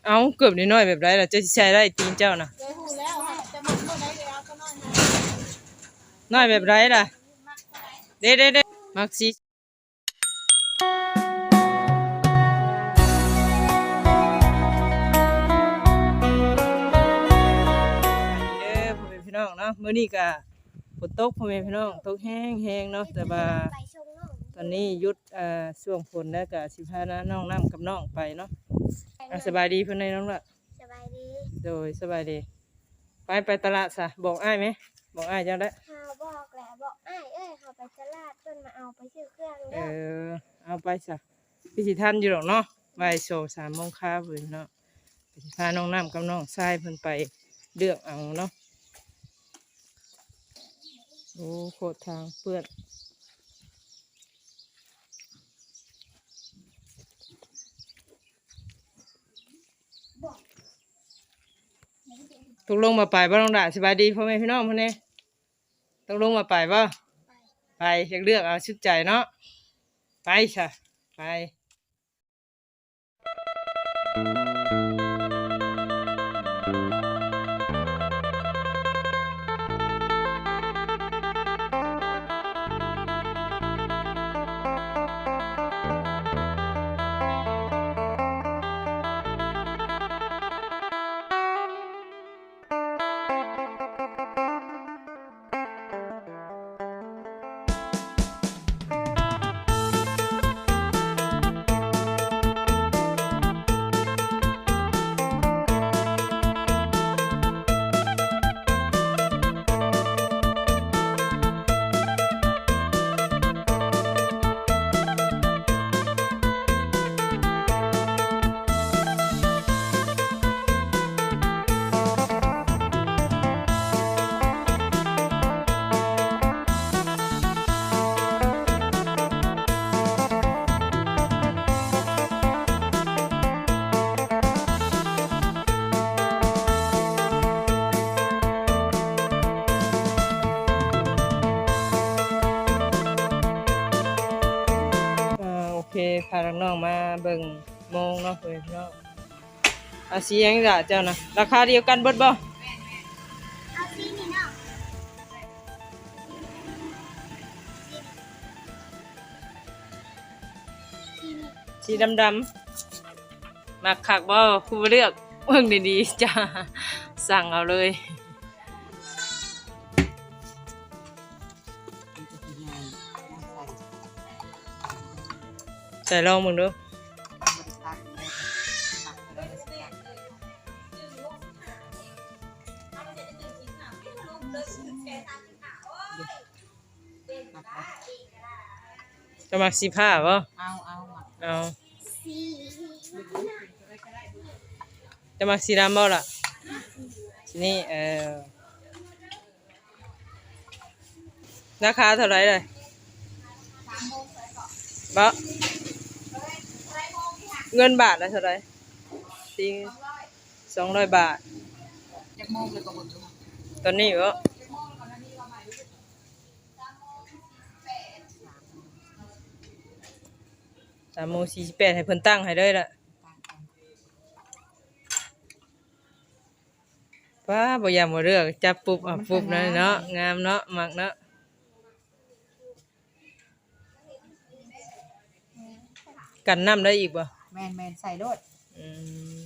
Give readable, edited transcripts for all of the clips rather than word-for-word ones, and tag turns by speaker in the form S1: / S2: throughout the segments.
S1: เอาเกือบนิดหน่อยแบบไรล่ะจะใช้ได้ตีนเจ้านะ
S2: เลยหูแล้วค่ะจะมักเมื่อไหร่เดี๋ยวเอาก็น้อยนะ
S1: น้อยแบบไรล่ะเด้มักซีเด้อพ่อแม่พี่น้องเนาะมื้อนี้ก็ฝนตกพ่อแม่พี่น้องตกแห้งเนาะแต่ว่าตอนนี้หยุดช่วงฝนแล้วก็สิพาน้องน้ำกับน้องไปเนาะสบายดีเพิ่นได้น้องละ
S2: สบายดี
S1: โดยสบายดีไปตลาดซะบอกอ้ายไหมบอกอ้ายเจ้าได้
S2: เขาบอกแหละบอกอ้ายเขาไปตลาดจนมาเอาไปซื้อเครื่อง
S1: เอ
S2: เด้อ
S1: เอาไปซะพี่สิทันอยู่หรอกเนาะบ่าย2 3 โมงคาเพิ่นเนาะสิพาน้องน้ำกับน้องทรายเพิ่นไปเลือกเอาเนาะโอ้โคตรทางเปื้อนตกลงมาไปบ่น้องดาสบายดีพ่อแม่พี่น้องพ่อเนี่ยตกลงมาไปบ่ไปอยากเลือกเอาชุดใจเนาะไปซะไปโอเคพาน้องๆมาเบิ่งโมงเนาะเพื่อนเนาะอาชียังจ้ะเจ้านะราคาเดียวกันเบิดบ่
S2: เอาซีนี่เนาะ
S1: สีดำๆมักคักบ่คุณเลือกเบิ่งดีๆจ้าสั่งเอาเลยใส่ลองมึงดูจะมักสีผ้าบ่เอา
S2: ซี
S1: จะมักสีดำบ่ล่ะนี่ราคาเท่าไหร่เลยบ่เงินบาทละเท่าไหร่ตี200 บาทตอนนี้บ่3:48ให้เพิ่นตั้งให้เลยล่ะป้าบ่ยามบ่เลือกจับปุ๊บปุ๊บนั่นเนาะงามเนาะมักเนาะกันน้ำได้อีกบ่
S3: แมนใส่รถ
S1: อืม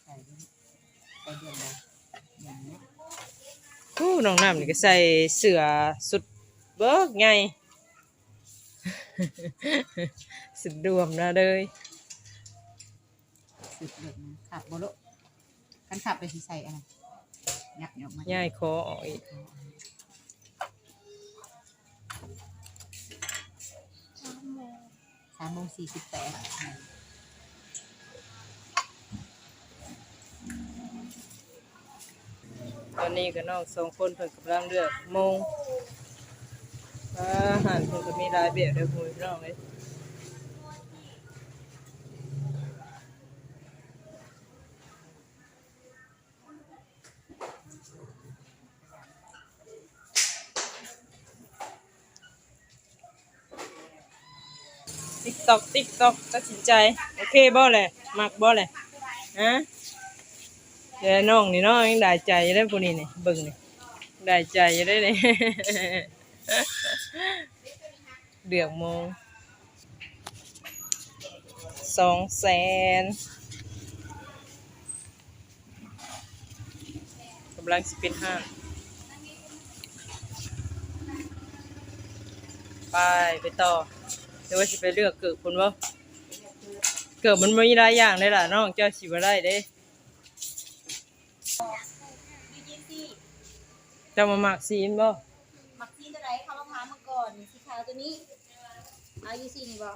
S3: ใส่เดือนละอย่างนี้
S1: น้องน้ำนี่ก็ใส่เสื้อสุดเบิกไง สุดรวมนะเลย
S3: สุดเลยนะขับโบโลกันขับไปที่ใส่อะไรยักยกมา
S1: ย่ายคอออกอีก
S3: 3:48
S1: ตอนนี้ก็น้อง2 คนเพิ่นกำลังเลือกโมงอาหารเพิ่นก็มีหลายแบบเด้อพี่น้องเอ้ย TikTok ตัดสินใจโอเคบ่แหละมักบ่แหละฮะเดี๋ยวน้องนี่เนาะยังได้ใจอยู่ได้ผู้นี้นี่เบิ่งนี่ได้ใจอยู่ได้นี่ เดือกโมง200,000กำลังสิเป็นห้างไปต่อเดี๋ยวว่าสิไปเลือกเกิบพุ่นบ่เกิบมันมีหลายอย่างเลยล่ะน้องเจ้าสิบ่ได้เด้เจ้ามามักซีนบ่
S2: มักซีนตัวไหนเขามาพามาก่อนสีขาวตัวนี้เอาอยู่ซีนี่บ่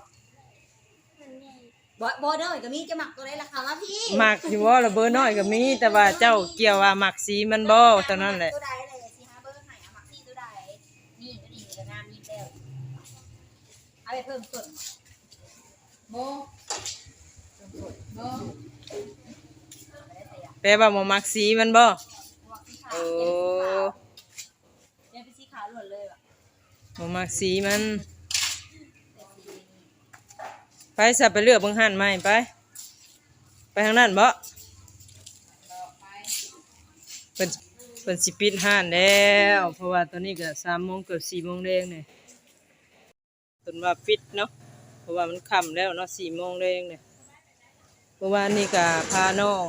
S2: บ่เด้อก็มีจะหมักตัวไหนราคามาพี่
S1: มักอยู่บ่ละเบอร์น้อยก็มีแต่ว่าเจ้าเกี่ยวว่ามักสีมันบ่เท่านั้นแหละ
S2: ตัวใดเลยสิหาเบอร์ให้เอาหมักซีตัวใดนี่ตัวนี้ก็งามนี่แล้วเอาไปเพิ่มส่วนโมเพิ่มส่วนโม
S1: แปลว่าบ่มักสีมันบ่
S2: หมักสีขาว
S1: โอ้
S2: เนี่ยเป็นสีขาวล้วนเลยว่ะ
S1: บ่มักสีมันไปซะไปเลือกเบิ่งหั่นใหม่ไปทางนั้นบ่เพิ่นสิปิดห้านแล้วเพราะว่าตอนนี้ก็3 โมงเกือบ4 โมงแลงนี่เพิ่นว่าปิดเนาะเพราะว่ามันค่ำแล้วเนาะ4 โมงแลงนี่เพราะว่านี่ก็พาน้อง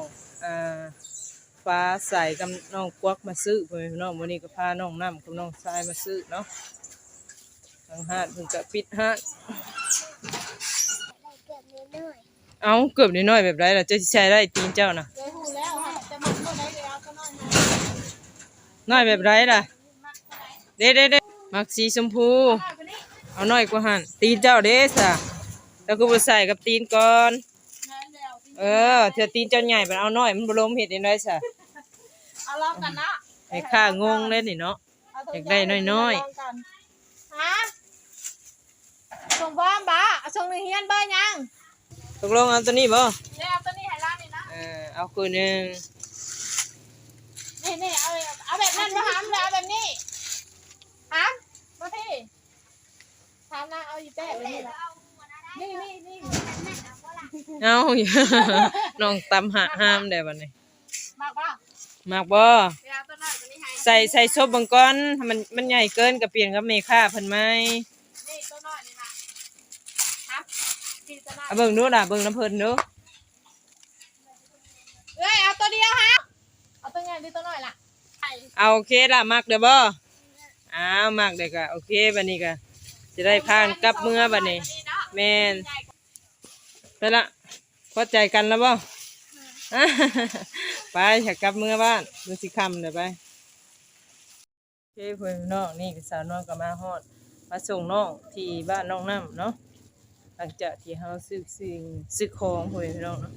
S1: ฟ้าใสกับน้องกวักมาซื้อพ่อแม่พี่น้องวันนี้ก็พาน้องน้ำกับน้องทรายมาซื้อเนาะทางห้านเพิ่นก็ปิดห้านเอาเกือบน้อยๆแบบไรล่ะเจะสิใช้ได้ตีนเจ้าน่ะ
S2: เดี๋ยวหูแล้วค่ะจะหมักตัวไหนเดี๋ยวเอาตัวน้อยให้
S1: น้อยแบบไรล่ะเด้มักสีชมพูเอาน้อยกว่าหั่นตีนเจ้าเด้ซะแล้วก็บ่ใส่กับตีนก่อน
S2: นั่นแล้ว
S1: เถื่อตีนเจ้าใหญ่มันเอาน้อยมันบ่ลมเฮ็ดได้ซะ
S2: เอาลองกันนะ
S1: ให้ข้างงเลยนี่เนาะ อยากได้น้อยๆ
S2: ลงกันฮะส่งบอมบ้าส่งหนึ่งเฮียนเบอร์ยัง
S1: ตกลงเอาตัวนี้บ่
S2: เดี๋ยวเอาตัวนี้ให้ร้านนี่นะ
S1: เอาคืนนึง
S2: นี่เอาแบบนั้นมาหามเลยเอาแบบนี้หามมาพี่ถามนะเอาอยู่แป๊ะแบบนี้ละนี่
S1: เอา น้องตำหาห้ามได้บัดนี้
S2: มากป่ะ
S1: มากบ่
S2: เดี๋ยวเอาตัวน้อยตัวนี้ให้
S1: ใส่ซบบังก่อนมันใหญ่เกินก็เปลี่ยนกับเมค่าเพิ่นไหม
S2: นี่ตัวน้อยนี่นะครับพี่ตัวน้อย
S1: เอาเบิ่งดูล่ะเบิ่งน้ำเพิ่นดู
S2: เอ้ยเอาตัวเดียวฮะเอาตัวใหญ่ดีตัวน้อยล่ะ
S1: เอาโอเคล่ะมักเด้อบ่อ้าวมักเด้อก็โอเคบัดนี้ก็สิได้พานกลับเมื่อบัดนี้แม่นไปละพอใจกันแล้วบ่ ไปอยากกลับเมื่อบ้านมันสิค่ำเด้อไปโอเคเพิ่นน้องนี่ก็สาวน้องก็มาฮอดมาส่งน้องที่บ้านน้องน้ำเนาะหลังจากที่เฮาซื้อของเพิ่นพี่น้องเนาะ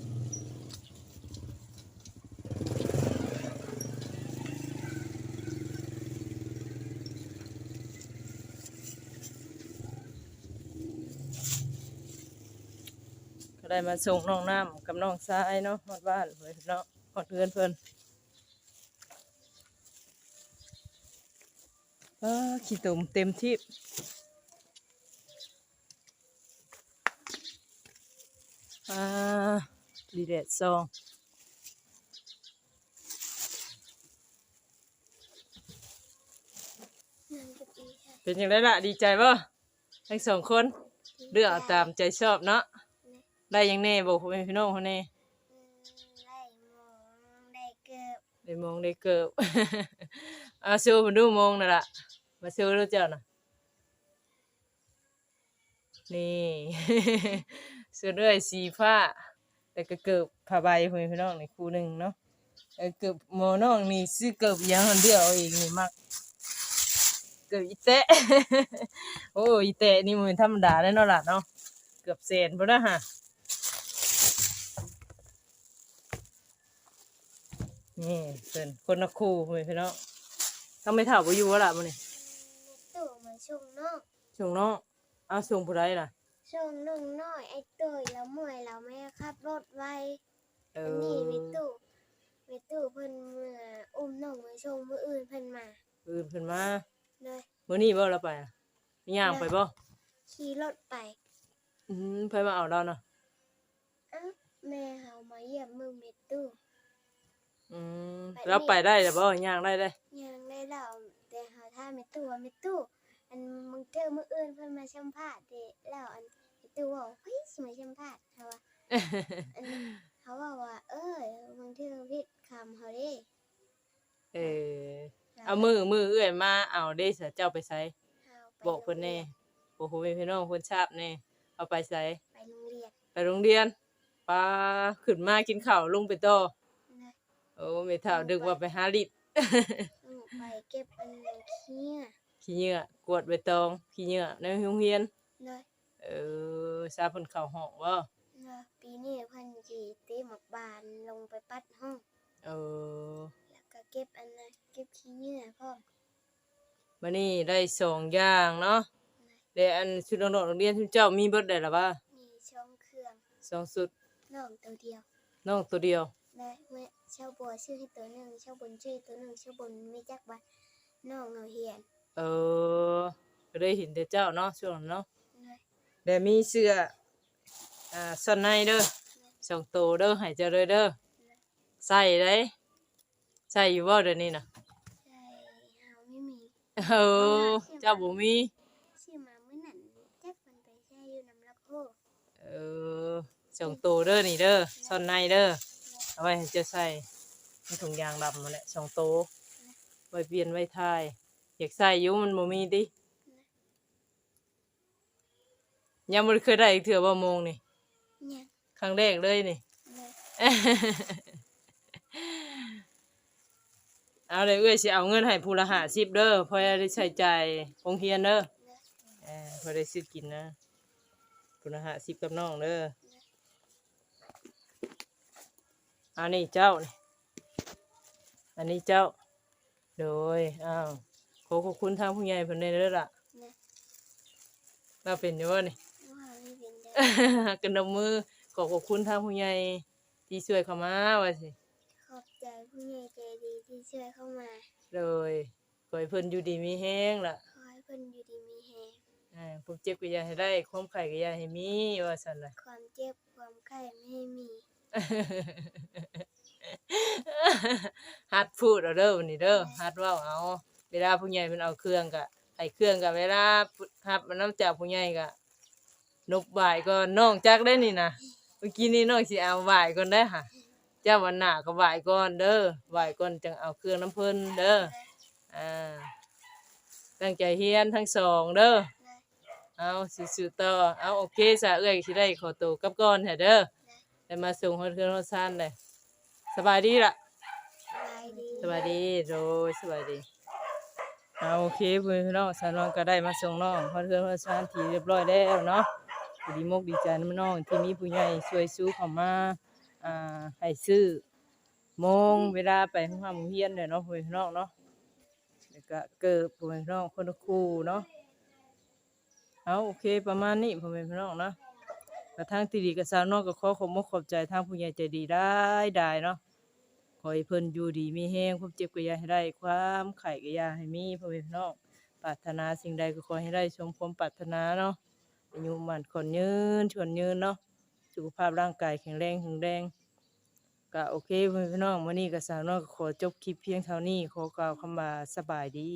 S1: ก็ได้มาส่งน้องน้ำกับน้องทรายเนาะฮอดบ้านเพิ่นเนาะฮอดเรือนเพิ่นขี้ตุ่มเต็มที่ดีเด็ดซองเป็นยังไงล่ะดีใจป่ะทั้ง2 คนเลือกเอาตามใจชอบเนาะได้ยังแน่บอกคุณพี่น้องคนนี้ได้มองได้เกิบ เอาซูมาดูมองนั่นล่ะมาซูดูเจ้าน่ะนี่ เสื้อเรื่อยสีฟ้าแต่ก็เกิบผ้าใบคุณพี่น้องนี่คู่หนึ่งเนาะเกิบหมอน้องนี่ซื้อเกิบอยังเดียวเอาเองนี่มักเกิบอีแตะ โอ้อีแตะนี่มันธรรมดาแน่นอนล่ะเนาะเกือบแสนพุ่นนะฮะนี่เป็นคนละคู่คุณพี่น้องต้องไม่เท่าไปอยู่แล้วล่ะมันนี่
S4: ตู่มาชงน้อง
S1: ส่งน้องเอาส่งผู้ใดล่ะ
S4: ชงน้องน้อยไอ้ตู่แล้วเมื่อยแล้วแม่ขับรถไว
S1: เอ
S4: อันนี้
S1: อ
S4: มีตู่เพิ่นเมื่ออุ้มน้องมาชงมื้ออื่นเพิ่นมา
S1: อื่นเพิ่นมา
S4: เลย
S1: มื้อนี้บ่เราไปอะย่างไปบ่
S4: ขี่รถไป
S1: เพิ่นมาเอาเราเนาะ
S4: เอ้าแม่เฮามาเยี่ยมมึงเมตู้
S1: อืมแล้วไปได้แต่บ่ย่างได้เด้
S4: ยังได้เล่าแต่เฮาถามเมตู้ว่าเมตู้อันมึงเจอมื้ออื่นเพิ่นมาสัมภาษณ์เด้แล้วอันเมตู้ว่าเฮ้ยสิมาสัมภาษณ์เฮาว่าอันเขาว่ามึงเทื่อผิดคำเฮาเด้
S1: เออเอามือเอื้อยมาเอาเด้ซะเจ้าไปไส
S4: เฮาไป
S1: บอกเพิ่นแน่โอ้โหพี่น้องเพิ่นทราบแน่เอาไปไส
S4: ไปโรงเรียน
S1: ไปโรงเรียนปาขึ้นมากินข้าวลงไปต่อ
S4: นะ
S1: โอ้แม่เฒ่าดึกว่าไปหาลิด
S4: ไปเก็บอันขี้
S1: ขี้เหงื่อกวดใบตองขี้เหงื่อในโรงเรียน
S4: เลย
S1: ทราบเพิ่นเข้าห้องบ่
S4: ปีนี้เพิ่นสิตีหมอกบานลงไปปัดห้อง
S1: เออ
S4: แล้วก็เก็บอันนั้นเก็บขี้เหงื่อพร้อม
S1: มื้อนี้ได้สองอย่างเนาะแต่อันชุดน้องๆโรงเรียนทุกเจ้ามีเบิดได้ล่ะบ่
S4: มีช่องเครื่อง
S1: สองชุด
S4: น้องตัวเดียว
S1: น้องตัวเดียว
S4: และเมื่อชาวบัวชื่อให้ตัวหนึ่งชาวบนชื่อตัวหนึ่งชาวบนไม่จักบัดน้องเอาเฮียน
S1: เออก็ได้เห็นแต่เจ้าเนาะช่วงนั้นเนาะ
S4: เลย
S1: แต่มีเสื้อส่วนในเด้อสองตัวเด้อให้เจ้าเลยเด้อใส่ได้ใส่อยู่บ่เดี๋ยวนี้น่ะ
S4: ใช่เฮาไม่มี
S1: เออเจ้าบ่มี
S4: ชื่อมาเมื่อนั้นจักมันไปใช้อยู่น้ำลักโค
S1: เออสองตัวเด้อนี่เด้อส่วนในเด้อเอาไว้ให้เจ้าใส่ในถุงยางดำนั่นแหละสองตัวไว้เปลี่ยนไว้ทายอยากใส่อยู่มันบ่มีติยังบ่ได้เคยได้อีกเทื่อบ่โมงนี่
S4: เนี่ย
S1: ครั้งแรกเลยนี่
S4: เลย
S1: เอาเลยเอ้ยสิเอาเงินให้ผู้ละ50เด้อเพอได้ใช้จ่ายโรงเรียนเด้อพอได้ซื้อกินนะผู้ละ50กับน้องเด้ออันนี้เจ้านี่อันนี้เจ้าโดยขอบคุณทางผู้ใหญ่เพิ่นได้เด้อล่ะ
S4: เนี่ย
S1: เราเป็นอยู่บ่นี่
S4: ว่าไม่เป็นได้
S1: กันดมมือขอบคุณทางผู้ใหญ่ที่ช่วยเข้ามาว่าสิ
S4: ขอบใจผู้ใหญ่ใจดีที่ช่วยเข้ามา
S1: เลยขอให้เพิ่นอยู่ดีมีแฮงล่ะ
S4: ขอให้เพิ่นอยู่ดีมีแฮง
S1: ผมเจ็บก็อย่าให้ได้ความไข้ก็อย่าให้มีว่าซั่นล่ะ
S4: ความเจ็บความไข้ไม่ให้มี
S1: ฮัดพูดเอาเด้อวันนี้เด้อฮัดเว้าเอาเวลาผู้ใหญ่เพิ่นเอาเครื่องก็ให้เครื่องก็เวลารับมันน้ำจากผู้ใหญ่ก็นบบ่ายก็น้องจักได้นี่นะเมื่อกี้นี้น้องสิเอาบ่ายก่อนได้อค่ะเจ้าวันหน้าก็บ่ายก่อนเด้อบ่ายก่อนจังเอาเครื่องน้ำเพิ่นเด้อตั้งใจเรียนทั้งสองเด้อเอาสู้ๆต่อเอาโอเคซะเอ้ยสิได้ขอตัวกลับก่อนเถอะเด้อได้มาส่งฮอดเครื่องฮอดซ่านเลยสบายดีล่ะ
S4: สบายดี
S1: สบายดีโอเคเพื่อนพี่น้องสาวน้องก็ได้มาส่งน้องพอเพื่อนพอสานที่เรียบร้อยแล้วเนาะดีมกดีใจน้ำน้องที่มีผู้ใหญ่ช่วยสู้เข้ามาให้ซื้อโมงเวลาไปห้องเรียนเนี่ยเนาะเพื่อนพี่น้องเนาะแล้วก็เกิดเพื่อนพี่น้องคนละคู่เนาะโอเคประมาณนี้เพื่อนพี่น้องเนาะกระทั่งที่ดีกับสาวน้องก็ขอขอบคุณขอบใจทางผู้ใหญ่ใจดีได้เนาะ ขอให้เพิ่นอยู่ดีมีแฮงความเจ็บก็อย่าให้ได้ความไข้ก็อย่าให้มีพ่อแม่พี่น้องปรารถนาสิ่งใดก็ขอให้ได้สมความปรารถนาเนาะอายุมั่นขอนยืนชวนยืนเนาะสุขภาพร่างกายแข็งแรงก็โอเคพ่อแม่พี่น้องมื้อนี้ก็สาวน้อยก็ขอจบคลิปเพียงเท่านี้ขอกล่าวคำว่าสบายดี